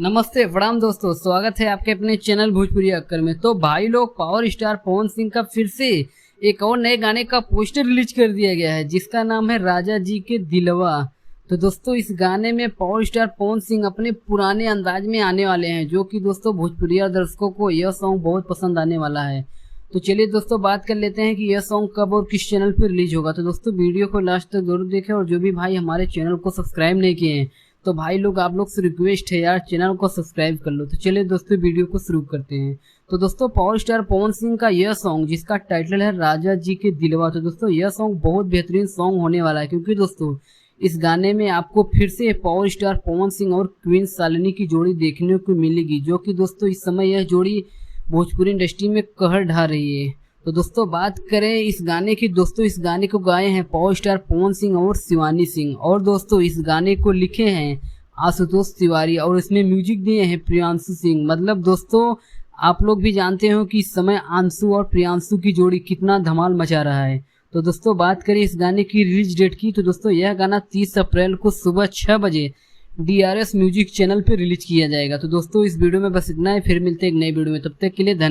नमस्ते प्रणाम दोस्तों, स्वागत है आपके अपने चैनल भोजपुरी अक्कर में। तो भाई लोग, पावर स्टार पवन सिंह का फिर से एक और नए गाने का पोस्टर रिलीज कर दिया गया है जिसका नाम है राजा जी के दिलवा। तो दोस्तों इस गाने में पावर स्टार पवन सिंह अपने पुराने अंदाज में आने वाले हैं, जो कि दोस्तों भोजपुरी दर्शकों को यह सॉन्ग बहुत पसंद आने वाला है। तो चलिए दोस्तों बात कर लेते हैं कि यह सॉन्ग कब और किस चैनल पर रिलीज होगा। तो दोस्तों वीडियो को लास्ट तक जरूर देखें, और जो भी भाई हमारे चैनल को सब्सक्राइब नहीं किए हैं तो भाई लोग आप लोग से रिक्वेस्ट है यार, चैनल को सब्सक्राइब कर लो। तो चलिए दोस्तों वीडियो को शुरू करते हैं। तो दोस्तों पावर स्टार पवन सिंह का यह सॉन्ग जिसका टाइटल है राजा जी के दिलवा, तो दोस्तों यह सॉन्ग बहुत बेहतरीन सॉन्ग होने वाला है, क्योंकि दोस्तों इस गाने में आपको फिर से पावर स्टार पवन सिंह और क्वीन शालिनी की जोड़ी देखने को मिलेगी, जो कि दोस्तों इस समय यह जोड़ी भोजपुरी इंडस्ट्री में कहर ढा रही है। तो दोस्तों बात करें इस गाने की, दोस्तों इस गाने को गाए हैं पावर स्टार पवन सिंह और शिवानी सिंह, और दोस्तों इस गाने को लिखे हैं आशुतोष तिवारी, और इसमें म्यूजिक दिए हैं प्रियांशु सिंह। मतलब दोस्तों आप लोग भी जानते हो कि इस समय आंसू और प्रियांशु की जोड़ी कितना धमाल मचा रहा है। तो दोस्तों बात करें इस गाने की रिलीज डेट की, तो दोस्तों यह गाना 30 अप्रैल को सुबह 6 बजे DRS म्यूजिक चैनल पर रिलीज किया जाएगा। तो दोस्तों इस वीडियो में बस इतना ही, फिर मिलते हैं एक नई वीडियो में, तब तक के लिए धन्यवाद।